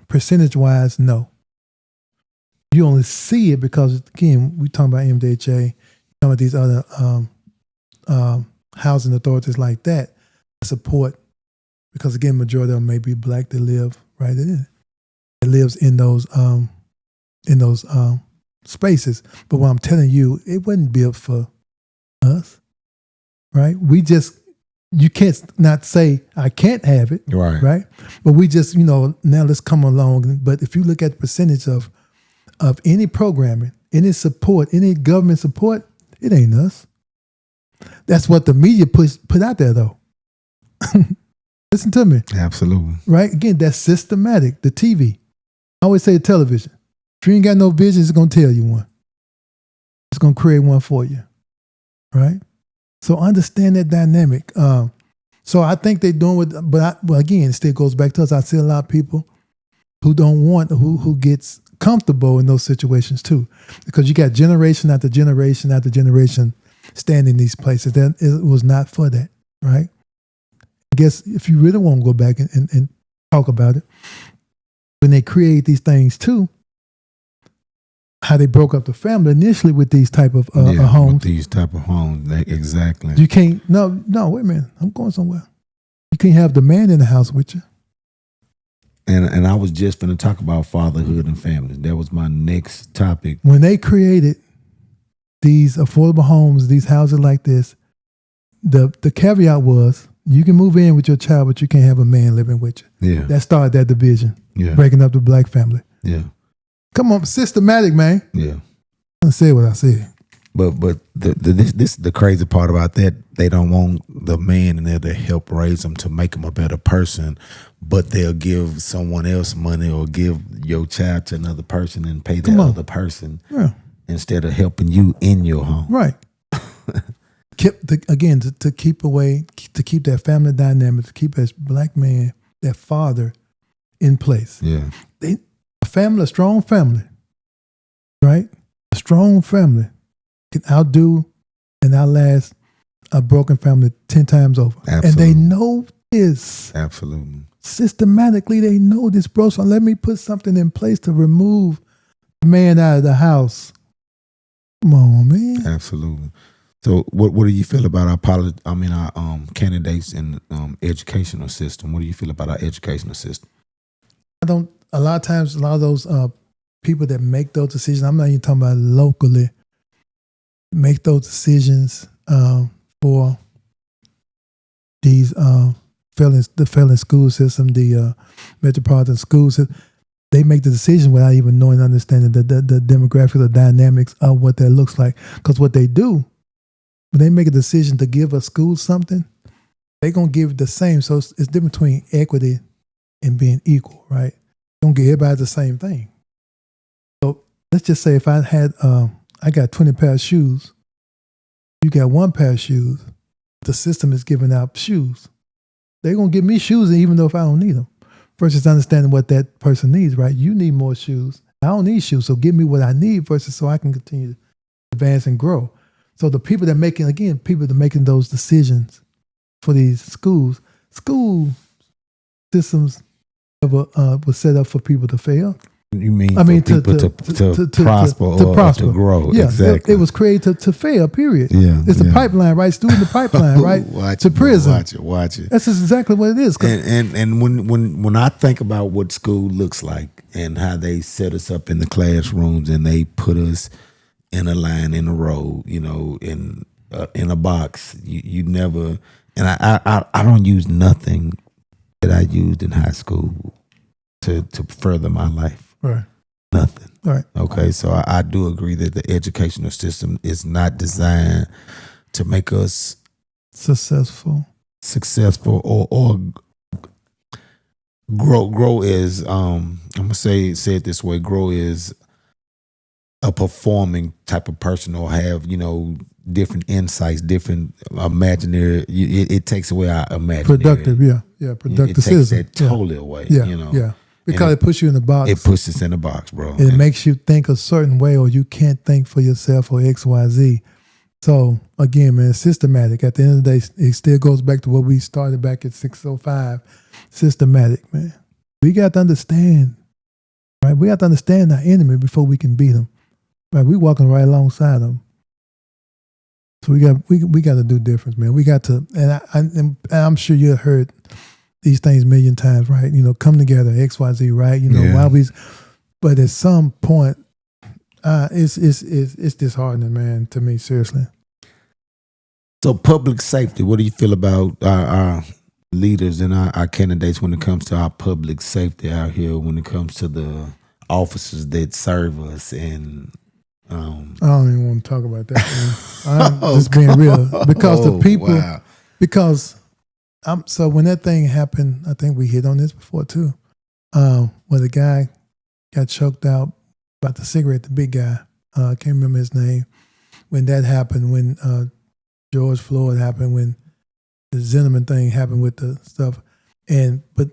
Percentage wise, no. You only see it because, again, we talking about MDHA, some of these other housing authorities like that support, because again, majority of them may be black that live right in it. It lives in those spaces. But what I'm telling you, it wasn't built for us, right? You can't not say I can't have it, right? But we just, now let's come along. But if you look at the percentage of any programming, any support, any government support, it ain't us. That's what the media put out there, though. Listen to me. Absolutely. Right? Again, that's systematic. The TV. I always say television. If you ain't got no vision, it's going to tell you one. It's going to create one for you. Right? So understand that dynamic. So I think they're doing what, but again, it still goes back to us. I see a lot of people who don't want, who gets comfortable in those situations too. Because you got generation after generation after generation standing in these places. Then it was not for that. Right? I guess if you really want to go back and talk about it, when they create these things too, how they broke up the family initially with these type of homes. With these type of homes, exactly. You can't, no, wait a minute, I'm going somewhere. You can't have the man in the house with you. And I was just going to talk about fatherhood and families. That was my next topic. When they created these affordable homes, these houses like this, the caveat was, you can move in with your child, but you can't have a man living with you. Yeah. That started that division. Yeah. Breaking up the black family. Yeah. Come on, systematic, man. Yeah. I said what I said. But this the crazy part about that. They don't want the man in there to help raise them, to make them a better person, but they'll give someone else money or give your child to another person and pay that other person instead of helping you in your home. Right. Again, to keep that family dynamic, to keep that black man, that father in place. Yeah. A strong family, right? A strong family can outdo and outlast a broken family 10 times over. Absolutely. And they know this. Absolutely. Systematically, they know this, bro. So let me put something in place to remove the man out of the house. Come on, man. Absolutely. So what do you feel about our candidates in educational system? What do you feel about our educational system? A lot of times, a lot of those people that make those decisions, I'm not even talking about locally, make those decisions for these the failing school system, the metropolitan school system. They make the decision without even knowing, understanding the demographics, the dynamics of what that looks like. Because what they do, when they make a decision to give a school something, they're going to give it the same. So it's different between equity and being equal, right? Don't give everybody the same thing. So let's just say if I had, I got 20 pairs of shoes, you got one pair of shoes, the system is giving out shoes. they're going to give me shoes even though if I don't need them. Versus understanding what that person needs, right? You need more shoes. I don't need shoes, so give me what I need versus so I can continue to advance and grow. So the people that are making those decisions for these school systems was set up for people to fail. You mean to prosper or to grow? Yeah, exactly. It was created to fail. Period. Yeah, it's a pipeline, right? Student the pipeline, right? to prison. Watch it. That's exactly what it is. And when I think about what school looks like and how they set us up in the classrooms and they put us in a line, in a row, in a box, you never. And I don't use nothing that I used in high school to further my life. Right. Nothing. Right. Okay. So I do agree that the educational system is not designed to make us successful or grow is I'm gonna say it this way, grow is a performing type of person or have, different insights, different imaginary. It takes away our imaginary. Productive, productive. It takes that totally away. Yeah. Because it puts you in the box. It puts us in the box, bro. It makes you think a certain way, or you can't think for yourself, or X, Y, Z. So again, man, it's systematic. At the end of the day, it still goes back to what we started back at 605. Systematic, man. We got to understand, right? We have to understand our enemy before we can beat them. Right? We walking right alongside them. So we got to do difference, man. We got to, and I'm sure you heard these things a million times, right? Come together, X, Y, Z, right? Why we, but at some point, it's disheartening, man, to me, seriously. So public safety, what do you feel about our leaders and our candidates when it comes to our public safety out here, when it comes to the officers that serve us? And I don't even want to talk about that, man. I'm just being real. Because the people, so when that thing happened, I think we hit on this before too, where the guy got choked out about the cigarette, the big guy, I can't remember his name. When that happened, when George Floyd happened, when the Zimmerman thing happened with the stuff, but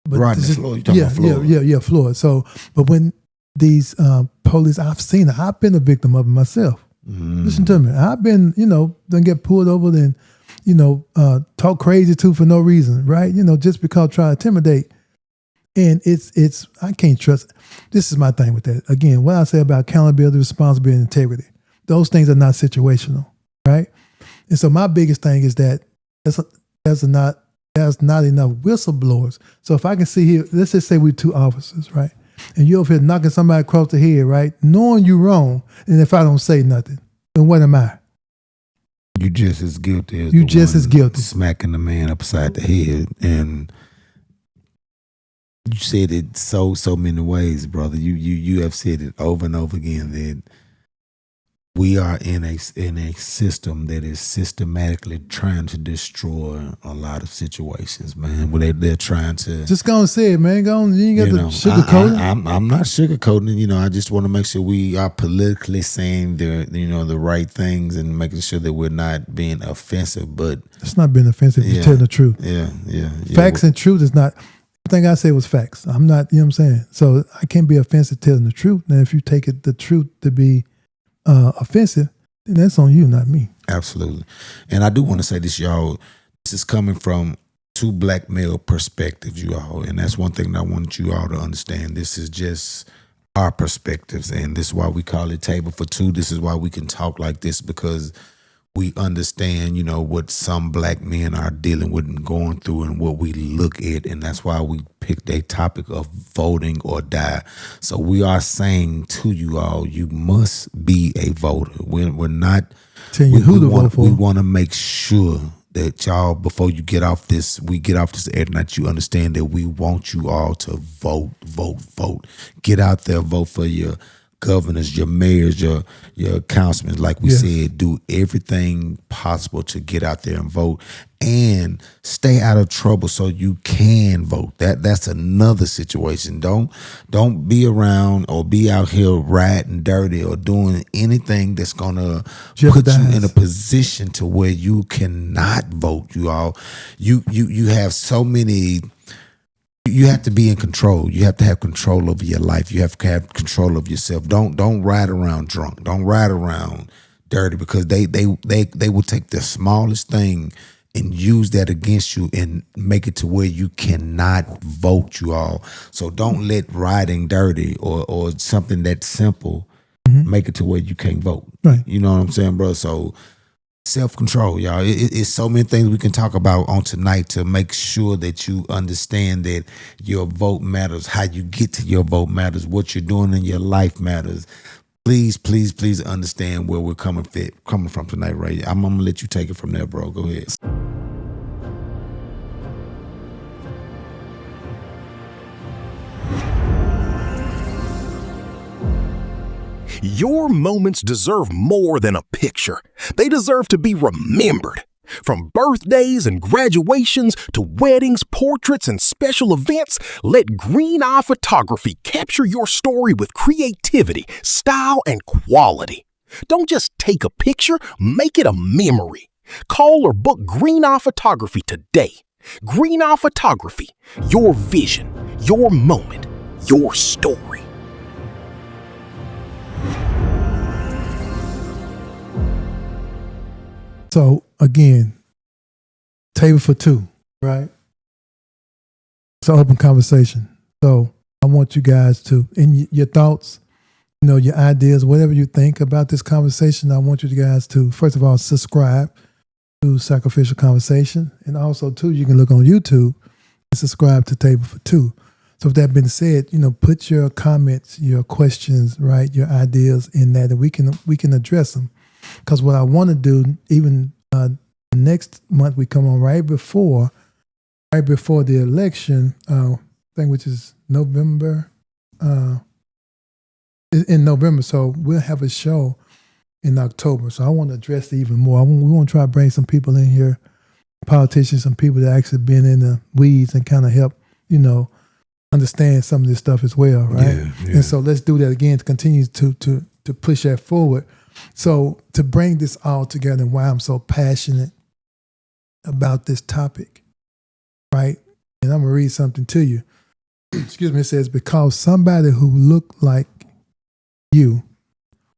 Rodney Floyd, you talking about Floyd? Yeah, Floyd. So, but when these police, I've seen it. I've been a victim of it myself. Listen to me. I've been, then get pulled over, then talk crazy too for no reason, right? Just because try to intimidate. And it's I can't trust. This is my thing with that. Again, what I say about accountability, responsibility, and integrity. Those things are not situational, right? And so my biggest thing is that there's not enough whistleblowers. So if I can see here, let's just say we're two officers, right? And you're over here knocking somebody across the head, right? Knowing you're wrong, and if I don't say nothing, then what am I? You just as guilty as you just as guilty smacking the man upside the head. And you said it so many ways, brother. You have said it over and over again that we are in a system that is systematically trying to destroy a lot of situations, man. Where they're trying to just go and say it, man. Go on, you ain't got to sugarcoat it. I'm not sugarcoating it. I just want to make sure we are politically saying the right things and making sure that we're not being offensive. But it's not being offensive if you're telling the truth. Yeah. Facts and truth is not. Everything I say was facts. I'm not. You know what I'm saying? So I can't be offensive telling the truth. Now, if you take the truth to be offensive, then that's on you, not me. Absolutely. And I do want to say this, y'all. This is coming from two black male perspectives, you all. And that's one thing that I want you all to understand. This is just our perspectives. And this is why we call it Table for Two. This is why we can talk like this, because we understand, what some black men are dealing with and going through and what we look at. And that's why we picked a topic of voting or die. So we are saying to you all, you must be a voter. We're not telling you who to vote for. We want to make sure that y'all, before you get off this, air tonight, you understand that we want you all to vote. Get out there, vote for your governors, your mayors, your councilmen, like we said, do everything possible to get out there and vote and stay out of trouble so you can vote. That's another situation. Don't be around or be out here riding dirty or doing anything that's gonna put you in a position to where you cannot vote. You have so many. You have to be in control. You have to have control over your life. You have to have control of yourself. Don't ride around drunk. Don't ride around dirty, because they will take the smallest thing and use that against you and make it to where you cannot vote, you all. So don't let riding dirty or something that simple make it to where you can't vote. Right. You know what I'm saying, bro? So self-control, y'all. It's so many things we can talk about on tonight to make sure that you understand that your vote matters, how you get to your vote matters, what you're doing in your life matters. Please, please, please understand where we're coming from tonight, Ray. I'm gonna let you take it from there, bro. Go ahead. Your moments deserve more than a picture. They deserve to be remembered. From birthdays and graduations to weddings, portraits, and special events, let Green Eye Photography capture your story with creativity, style, and quality. Don't just take a picture, make it a memory. Call or book Green Eye Photography today. Green Eye Photography, your vision, your moment, your story. So again, table for two, right? It's an open conversation. So I want you guys to, in your thoughts, your ideas, whatever you think about this conversation, I want you guys to, first of all, subscribe to Sacrificial Conversation. And also, too, you can look on YouTube and subscribe to Table for Two. So with that being said, put your comments, your questions, right, your ideas in that, and we can address them. Because what I want to do, even next month, we come on right before the election, thing, which is November, in November. So we'll have a show in October. So I want to address it even more. We want to try to bring some people in here, politicians, some people that actually been in the weeds and kind of help, understand some of this stuff as well, right? Yeah. And so let's do that again to continue to push that forward. So to bring this all together and why I'm so passionate about this topic, right? And I'm going to read something to you. Excuse me. It says, because somebody who looked like you,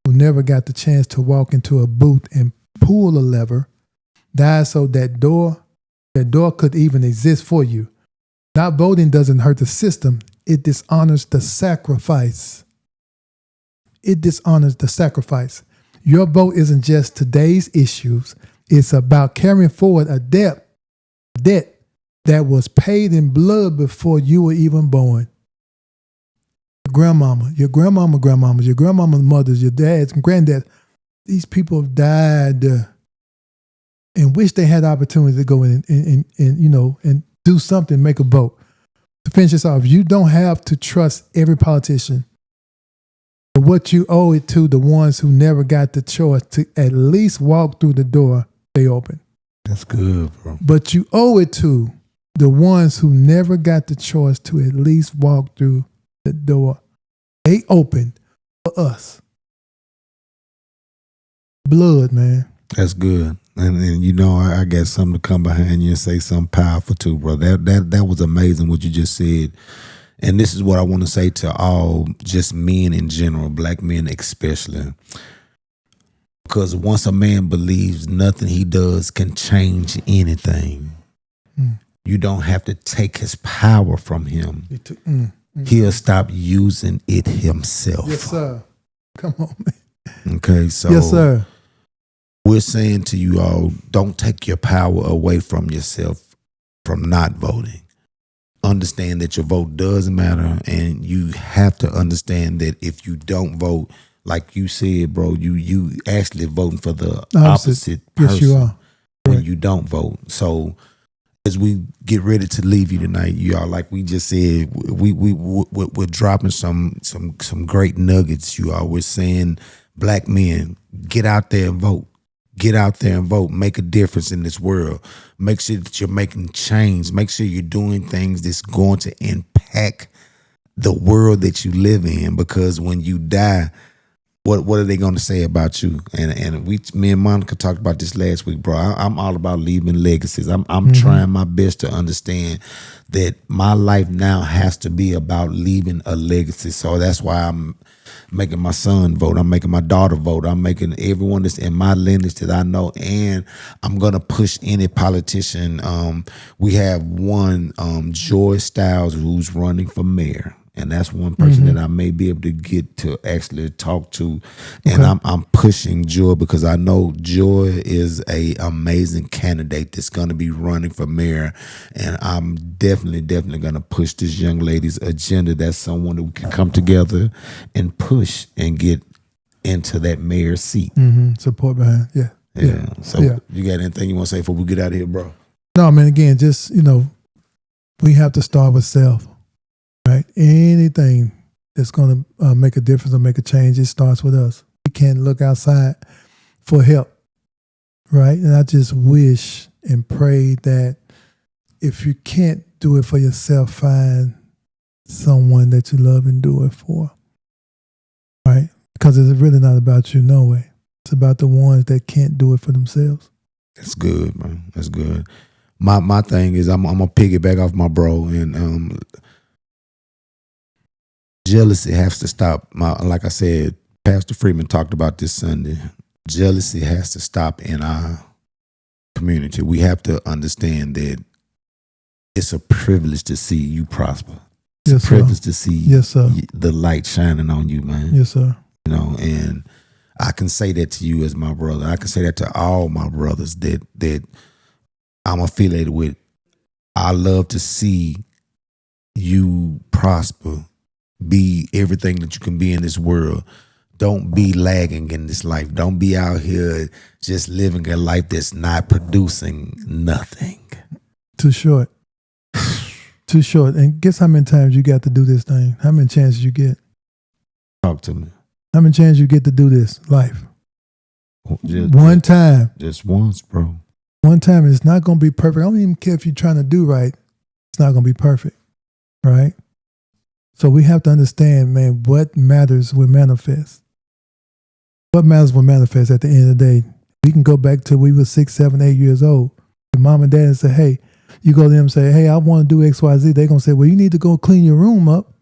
who never got the chance to walk into a booth and pull a lever, died so that door could even exist for you. Not voting doesn't hurt the system. It dishonors the sacrifice. It dishonors the sacrifice. Your vote isn't just today's issues. It's about carrying forward a debt that was paid in blood before you were even born. Your grandmama's, your grandmama's mothers, your dads and granddads, these people have died and wish they had the opportunity to go in and do something, make a vote. To finish this off, you don't have to trust every politician. But what you owe it to the ones who never got the choice to at least walk through the door they open. That's good, bro. But you owe it to the ones who never got the choice to at least walk through the door they opened for us. Blood, man. That's good. And I got something to come behind you and say something powerful too, bro. That was amazing what you just said. And this is what I want to say to all just men in general, black men especially. Because once a man believes nothing he does can change anything, you don't have to take his power from him. He'll stop using it himself. Yes, sir. Come on, man. Okay, so yes, sir. We're saying to you all, don't take your power away from yourself from not voting. Understand that your vote does matter, and you have to understand that if you don't vote, like you said, bro, you actually voting for the opposite person. Yes, you are. When you don't vote. So as we get ready to leave you tonight, y'all, like we just said, we're dropping some great nuggets. You all, we're saying, black men, get out there and vote. Get out there and vote. Make a difference in this world. Make sure that you're making change. Make sure you're doing things that's going to impact the world that you live in. Because when you die, what are they going to say about you? And me and Monica talked about this last week, bro. I'm all about leaving legacies. I'm trying my best to understand that my life now has to be about leaving a legacy. So that's why I'm making my son vote. I'm making my daughter vote. I'm making everyone that's in my lineage that I know. And I'm going to push any politician. We have one, Joy Styles, who's running for mayor. And that's one person that I may be able to get to actually talk to. And I'm pushing Joy because I know Joy is a amazing candidate that's going to be running for mayor. And I'm definitely going to push this young lady's agenda. That's someone that we can come together and push and get into that mayor seat. Support behind, yeah. So you got anything you want to say before we get out of here, bro? No, man, again, just, we have to start with self. Right? Anything that's going to make a difference or make a change, it starts with us. We can't look outside for help. Right? And I just wish and pray that if you can't do it for yourself, find someone that you love and do it for. Right? Because it's really not about you, no way. It's about the ones that can't do it for themselves. That's good, man. That's good. My thing is I'm going to piggyback off my bro, and jealousy has to stop. Like I said, Pastor Freeman talked about this Sunday. Jealousy has to stop in our community. We have to understand that it's a privilege to see you prosper. It's a privilege to see the light shining on you, man. Yes, sir. And I can say that to you as my brother. I can say that to all my brothers that I'm affiliated with. I love to see you prosper. Be everything that you can be in this world. Don't be lagging in this life. Don't be out here just living a life that's not producing nothing. Too short. Too short. And guess how many times you got to do this thing? How many chances you get? Talk to me. How many chances you get to do this life? One time. Just once, bro. One time. It's not going to be perfect. I don't even care if you're trying to do right. It's not going to be perfect. Right? So we have to understand, man, what matters will manifest. What matters will manifest at the end of the day. We can go back to we were 6, 7, 8 years old. Your mom and dad say, hey, you go to them and say, hey, I want to do X, Y, Z. They're going to say, well, you need to go clean your room up.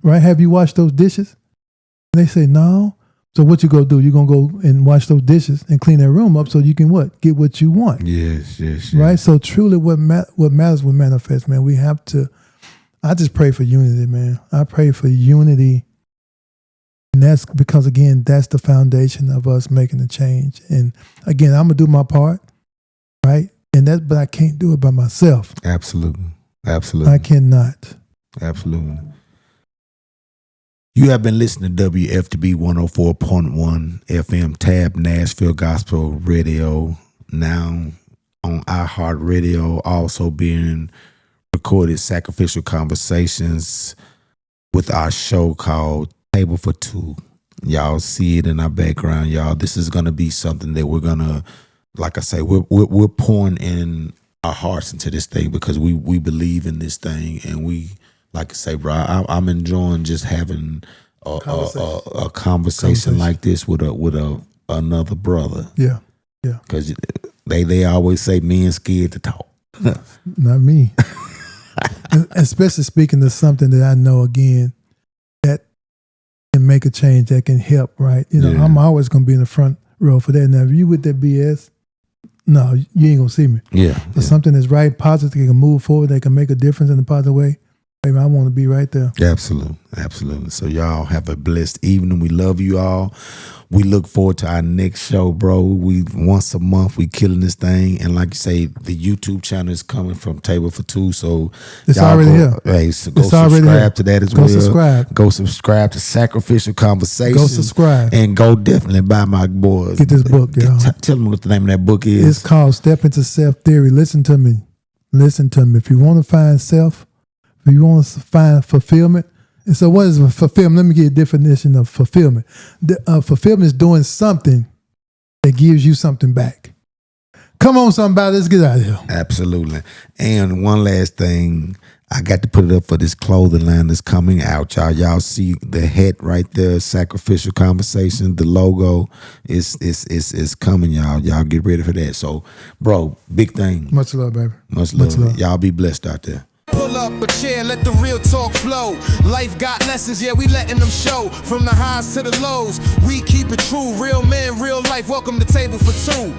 Right? Have you washed those dishes? And they say, no. So what you going to do? You're going to go and wash those dishes and clean that room up so you can what? Get what you want. Yes. Right? So truly what matters will manifest, man. We have to. I just pray for unity, man. I pray for unity. And that's because, again, that's the foundation of us making a change. And again, I'm going to do my part, right? But I can't do it by myself. Absolutely. I cannot. Absolutely. You have been listening to WFTB 104.1 FM Tab Nashville Gospel Radio, now on iHeartRadio, also being recorded Sacrificial Conversations with our show called Table for Two. Y'all see it in our background, y'all. This is going to be something that we're going to, like I say, we're pouring in our hearts into this thing because we believe in this thing, and we, like I say, bro, I'm enjoying just having a conversation like this with another brother. Yeah. Because they always say men scared to talk. Not me. Especially speaking to something that I know, again, that can make a change, that can help, right? I'm always going to be in the front row for that. Now, if you with that BS, no, you ain't going to see me. Yeah. But something that's right, positive, that can move forward, that can make a difference in a positive way, baby, I want to be right there. Absolutely. So y'all have a blessed evening. We love you all. We look forward to our next show, bro. We once a month we killing this thing, and like you say, the YouTube channel is coming from Table for Two. So it's already here. Hey, so go subscribe to that as well. Go subscribe to Sacrificial Conversation. Go subscribe and go definitely buy my boys. Get this book, y'all. Tell them what the name of that book is. It's called Step Into Self Theory. Listen to me. listen to me. If you want to find self, if you want to find fulfillment, and so what is fulfillment? Let me give you a definition of fulfillment. Fulfillment is doing something that gives you something back. Come on, somebody, let's get out of here. Absolutely. And one last thing, I got to put it up for this clothing line that's coming out, y'all. Y'all see the hat right there, Sacrificial Conversation. The logo is coming, y'all. Y'all get ready for that. So, bro, big thing. Much love, baby. Much love. Y'all be blessed out there. Pull up a chair, let the real talk flow. Life got lessons, yeah, we letting them show. From the highs to the lows, we keep it true. Real men, real life, welcome to Table for Two.